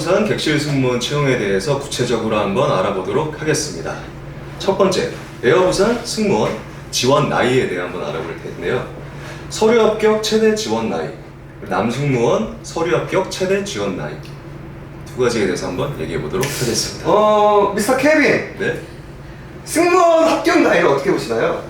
에어부산 객실 승무원 채용에 대해서 구체적으로 한번 알아보도록 하겠습니다. 첫 번째, 에어부산 승무원 지원 나이에 대해 한번 알아볼 텐데요. 서류 합격 최대 지원 나이, 남승무원 서류 합격 최대 지원 나이, 두 가지에 대해서 한번 얘기해 보도록 하겠습니다. 미스터 케빈, 네, 승무원 합격 나이를 어떻게 보시나요?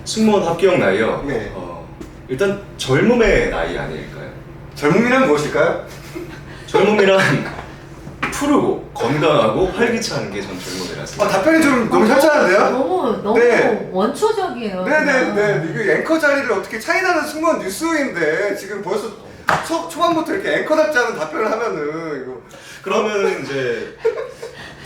승무원 합격 나이요. 네. 일단 젊음의 나이 아닐까요? 젊음이란 무엇일까요? 젊음이란 푸르고 건강하고 활기찬 게 전 젊음이라 생각합니다. 답변이 좀 너무 협찬한데요? 너무 네. 원초적이에요. 네네네. 이거 앵커 자리를 어떻게 차이나는 승무원 뉴스인데 지금 벌써 초반부터 이렇게 앵커답지 않은 답변을 하면은 이거. 그러면 이제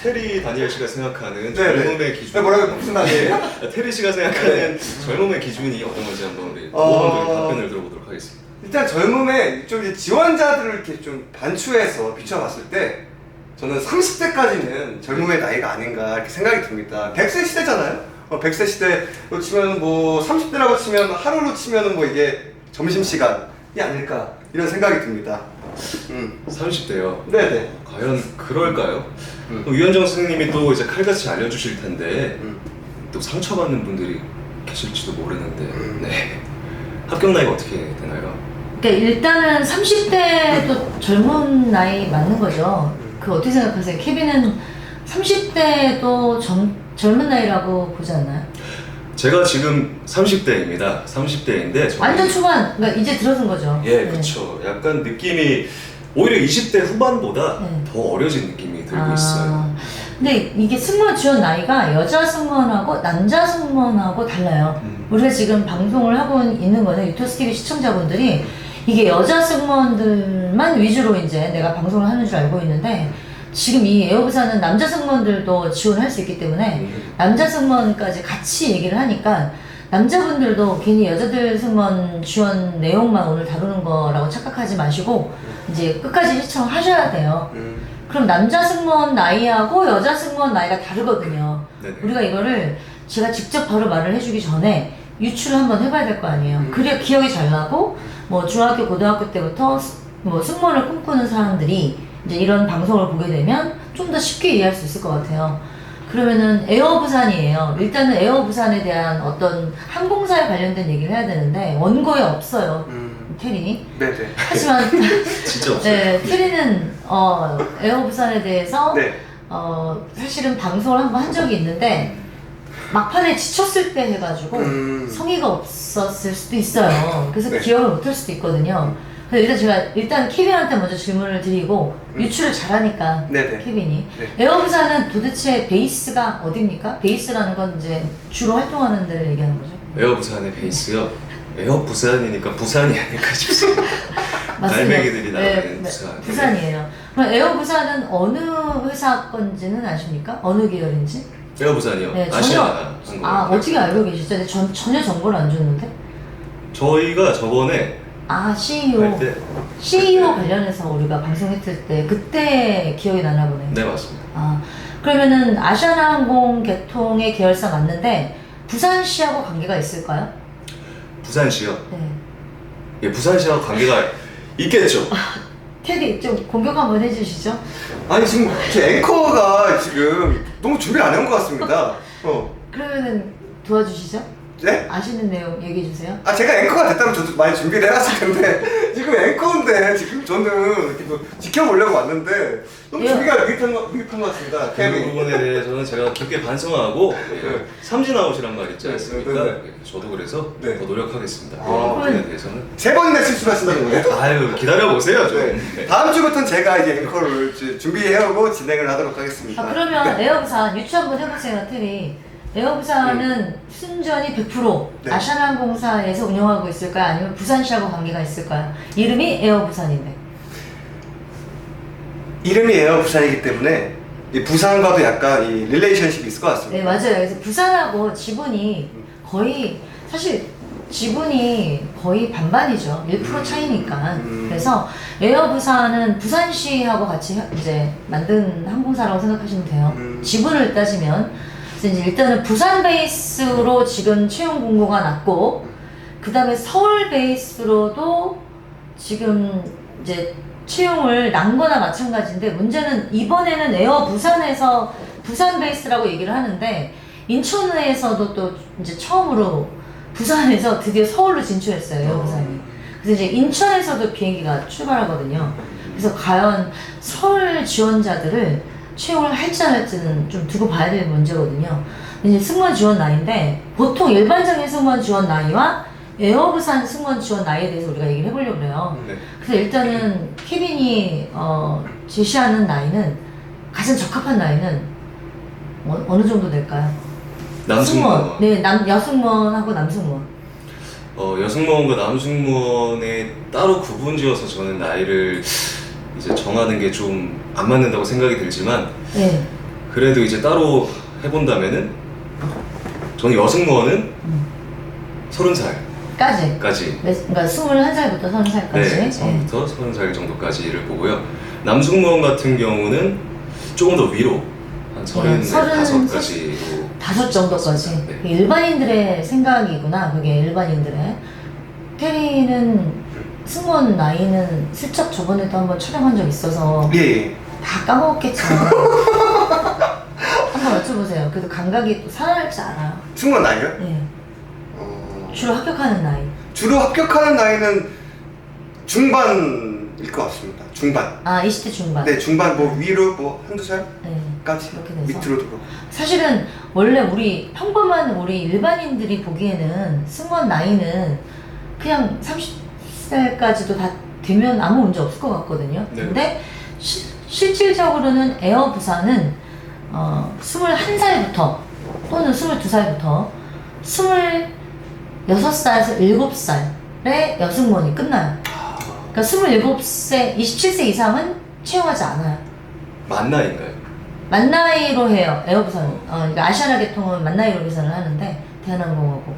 테리 다니엘 씨가 생각하는 네네. 젊음의 기준. 네, 뭐라고 무슨 말이에요? 테리 씨가 생각하는 젊음의 기준이 어떤 건지 한번 우리 모험들 답변을 들어보도록 하겠습니다. 일단 젊음의 좀 이제 지원자들을 이렇게 좀 반추해서 비춰봤을 때 저는 30대까지는 젊음의 나이가 아닌가 이렇게 생각이 듭니다. 100세 시대잖아요. 100세 시대로 치면 뭐 30대라고 치면 하루로 치면은 뭐 이게 점심시간이 아닐까 이런 생각이 듭니다. 30대요. 네네. 과연 그럴까요? 또 유현정 선생님이 또 이제 칼같이 알려주실 텐데 또 상처받는 분들이 계실지도 모르는데 네. 합격 나이가 어떻게 되나요? 그러니까 일단은 30대도 젊은 나이 맞는 거죠. 그 어떻게 생각하세요? 케빈은 30대도 젊은 나이라고 보지 않나요? 제가 지금 30대입니다. 30대인데 완전 초반, 그러니까 이제 들어선 거죠. 예, 그렇죠. 약간 느낌이 오히려 20대 후반보다 네. 더 어려진 느낌이 들고 있어요. 근데 이게 승무원 지원 나이가 여자 승무원하고 남자 승무원하고 달라요. 우리가 지금 방송을 하고 있는 거는 유토스 TV 시청자분들이 이게 여자 승무원들만 위주로 이제 내가 방송을 하는 줄 알고 있는데 지금 이 에어부산은 남자 승무원들도 지원할 수 있기 때문에 남자 승무원까지 같이 얘기를 하니까 남자분들도 괜히 여자들 승무원 지원 내용만 오늘 다루는 거라고 착각하지 마시고 이제 끝까지 시청하셔야 돼요. 그럼 남자 승무원 나이하고 여자 승무원 나이가 다르거든요. 네네. 우리가 이거를 제가 직접 바로 말을 해주기 전에 유추를 한번 해봐야 될 거 아니에요. 그래야 기억이 잘 나고 뭐 중학교, 고등학교 때부터 뭐 승무원을 꿈꾸는 사람들이 이제 이런 방송을 보게 되면 좀 더 쉽게 이해할 수 있을 것 같아요. 그러면은 에어부산이에요. 일단은 에어부산에 대한 어떤 항공사에 관련된 얘기를 해야 되는데 원고에 없어요. 테리. 네네. 하지만 진짜 없어요. 네, 테리는 에어부산에 대해서 네. 사실은 방송을 한번 한 적이 있는데 막판에 지쳤을 때 해가지고 성의가 없었을 수도 있어요. 그래서 네. 기억을 못할 수도 있거든요. 그래서 일단 케빈한테 먼저 질문을 드리고 유추를 잘하니까 네네. 케빈이 네. 에어부산은 도대체 베이스가 어디입니까? 베이스라는 건 이제 주로 활동하는 데를 얘기하는 거죠. 에어부산의 베이스요. 에어부산이니까 부산이 아닐까 싶습니다. 맞습니다. 갈매기들이 나오는 부산. 부산이에요. 그럼 에어부산은 어느 회사 건지는 아십니까? 어느 계열인지? 에어부산이요. 네, 아시아나 항공. 어떻게 알고 계시죠? 근데 전혀 정보를 안 줬는데? 저희가 저번에 CEO 할 때 CEO 관련해서 우리가 방송했을 때 그때 기억이 나나 보네요. 네, 맞습니다. 그러면은 아시아나항공 계통의 계열사 맞는데 부산시하고 관계가 있을까요? 부산시요. 네. 예, 부산시하고 관계가 있겠죠. 테디 좀 공격 한번 해주시죠. 아니 지금 제 앵커가 지금 너무 준비를 안 한 것 같습니다. 그러면은 도와주시죠. 네? 아시는 내용 얘기해 주세요. 제가 앵커가 됐다면 저도 많이 준비를 해놨을 텐데 지금 앵커인데 지금 저는 이렇게 또 지켜보려고 왔는데 너무 예. 준비가 미흡한 것 같습니다. 그 케빈. 부분에 대해서는 제가 깊게 반성하고 네. 삼진 아웃이란 말 있지 않습니까? 네, 네, 네, 저도 그래서 네. 더 노력하겠습니다. 아, 그런 부분에 대해서는 3번이나 실수를 하신다는 거예요? 아유 기다려보세요 좀. 네. 다음 주부터는 제가 이제 앵커를 준비해오고 진행을 하도록 하겠습니다. 그러면 네. 에어부산 유추 한번 해보세요, 테리. 에어부산은 순전히 100% 네. 아시아나항공사에서 운영하고 있을까요? 아니면 부산시하고 관계가 있을까요? 이름이 에어부산인데. 이름이 에어부산이기 때문에 이 부산과도 약간 이 릴레이션십이 있을 것 같습니다. 네, 맞아요. 그래서 부산하고 지분이 거의 사실 지분이 거의 반반이죠. 1% 차이니까. 그래서 에어부산은 부산시하고 같이 이제 만든 항공사라고 생각하시면 돼요. 지분을 따지면 그래서 이제 일단은 부산 베이스로 지금 채용 공고가 났고 그 다음에 서울 베이스로도 지금 이제 채용을 난 거나 마찬가지인데 문제는 이번에는 에어 부산에서 부산 베이스라고 얘기를 하는데 인천에서도 또 이제 처음으로 부산에서 드디어 서울로 진출했어요. 에어 부산이. 그래서 이제 인천에서도 비행기가 출발하거든요. 그래서 과연 서울 지원자들을 채용을 할지 안 할지는 좀 두고 봐야 될 문제거든요. 이제 승무원 지원 나이인데 보통 일반적인 승무원 지원 나이와 에어부산 승무원 지원 나이에 대해서 우리가 얘기를 해보려고 그래요. 네. 그래서 일단은 케빈이 제시하는 나이는 가장 적합한 나이는 어느 정도 될까요? 남승무원. 네, 여승무원하고 남승무원. 여승무원과 남승무원에 따로 구분지어서 저는 나이를 이제 정하는 게 좀 안 맞는다고 생각이 들지만 네. 그래도 이제 따로 해본다면은 저는 여승무원은 30살까지. 까지. 그러니까 21살부터 30살까지. 네, 처음부터 30살 정도까지를 보고요. 남승무원 같은 경우는 조금 더 위로 한 35까지로 5 정도까지. 네. 일반인들의 생각이구나. 그게 일반인들의. 테리는 승무원 나이는 슬쩍 저번에도 한번 촬영한 적 있어서 예. 다 까먹었겠죠. 한번 여쭤보세요. 그래도 감각이 또 살아날지 알아요. 승무원 나이요? 네. 주로 합격하는 나이. 주로 합격하는 나이는 중반일 것 같습니다. 중반. 20대 중반. 네, 중반 뭐 위로 뭐 한두 살까지 네. 그렇게 돼서. 밑으로도 그렇고. 사실은 원래 우리 평범한 우리 일반인들이 보기에는 승무원 나이는 그냥 30살까지도 다 되면 아무 문제 없을 것 같거든요. 네. 근데 실질적으로는 에어 부산은 21살부터 또는 22살부터 26살에서 7살의 여승무원이 끝나요. 그러니까 27세, 27세 이상은 채용하지 않아요. 만 나이인가요? 만 나이로 해요. 에어부산. 그러니까 아시아나 계통은 만 나이로 계산을 하는데 대한항공하고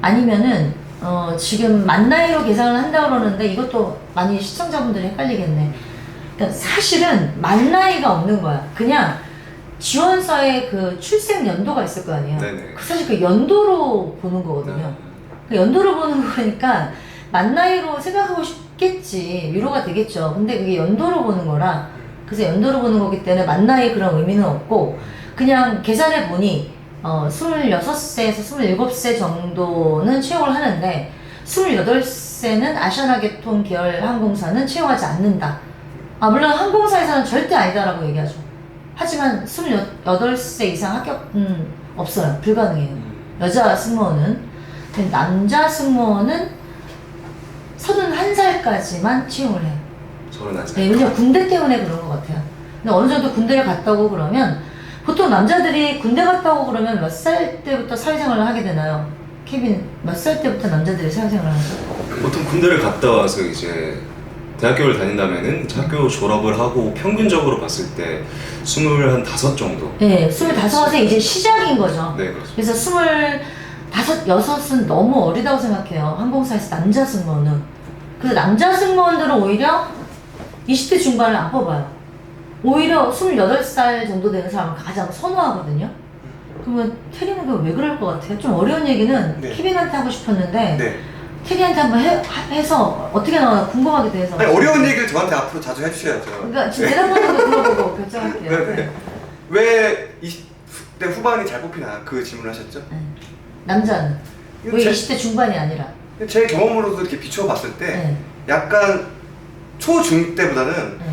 아니면은 지금 만 나이로 계산을 한다고 그러는데 이것도 많이 시청자분들이 헷갈리겠네. 그러니까 사실은 만 나이가 없는 거야. 그냥 지원서에 그 출생 연도가 있을 거 아니에요. 네네. 사실 그 연도로 보는 거거든요. 그 연도로 보는 거니까 만 나이로 생각하고 싶겠지. 위로가 되겠죠. 근데 그게 연도로 보는 거라 그래서 연도로 보는 거기 때문에 만 나이 그런 의미는 없고 그냥 계산해 보니 26세에서 27세 정도는 채용을 하는데 28세는 아시아나 계통 계열 항공사는 채용하지 않는다. 물론 항공사에서는 절대 아니다라고 얘기하죠. 하지만 28세 이상 합격은 없어요. 불가능해요. 여자 승무원은. 근데 남자 승무원은 31살까지만 채용을 해요. 31살. 네, 왜냐면 군대 때문에 그런 것 같아요. 근데 어느 정도 군대를 갔다 오고 그러면 보통 남자들이 군대 갔다 오고 그러면 몇 살 때부터 사회생활을 하게 되나요? 케빈, 몇 살 때부터 남자들이 사회생활을 하죠? 보통 군대를 갔다 와서 이제 대학교를 다닌다면은 학교 졸업을 하고 평균적으로 봤을 때 25 정도. 네, 25세 이제 시작인 거죠. 네, 그렇습니다. 그래서 25, 6은 너무 어리다고 생각해요. 항공사에서 남자 승무원은. 그래서 남자 승무원들은 오히려 20대 중반을 안 뽑아요. 오히려 28살 정도 되는 사람을 가장 선호하거든요. 그러면 테리는 왜 그럴 것 같아요? 좀 어려운 얘기는 네. 케빈한테 하고 싶었는데 네. 테리한테 한번 해서 어떻게 나오나 궁금하기도 해서. 아니, 어려운 얘기를 저한테 앞으로 자주 해주셔야죠. 그러니까 지금 대답하는 거 들어보고 결정할게요. 네. 왜 20대 후반이 잘 뽑히나 그 질문을 하셨죠? 네. 남자는 이거 왜 제- 20대 중반이 아니라? 제 경험으로도 이렇게 비춰봤을 때 네. 약간 초-중 때보다는 네.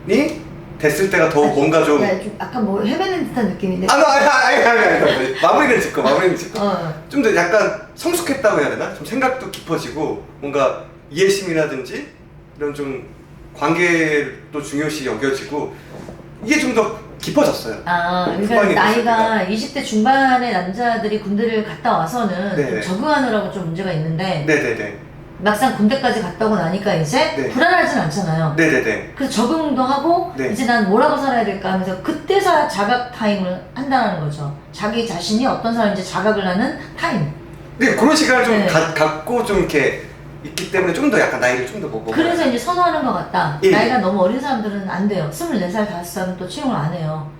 후반이 됐을 때가 더 뭔가 좀 야, 좀 약간 뭐 헤매는 듯한 느낌인데. 아니. 마무리는 짓고 어. 좀 더 약간 성숙했다고 해야 되나? 좀 생각도 깊어지고 뭔가 이해심이라든지 이런 좀 관계도 중요시 여겨지고 이게 좀 더 깊어졌어요. 그러니까 후반이 나이가 20대 중반의 남자들이 군대를 갔다 와서는 네네. 좀 적응하느라고 좀 문제가 있는데 네네네. 막상 군대까지 갔다 오고 나니까 이제 네. 불안하진 않잖아요. 네네네. 그래서 적응도 하고 네. 이제 난 뭐라고 살아야 될까 하면서 그때서야 자각 타임을 한다는 거죠. 자기 자신이 어떤 사람인지 자각을 하는 타임. 근데 그런 시간을 좀 네. 갖고 좀 이렇게 있기 때문에 좀 더 약간 나이를 좀 더 먹어. 그래서 이제 선호하는 것 같다. 예. 나이가 너무 어린 사람들은 안 돼요. 24살, 5살은 또 채용을 안 해요.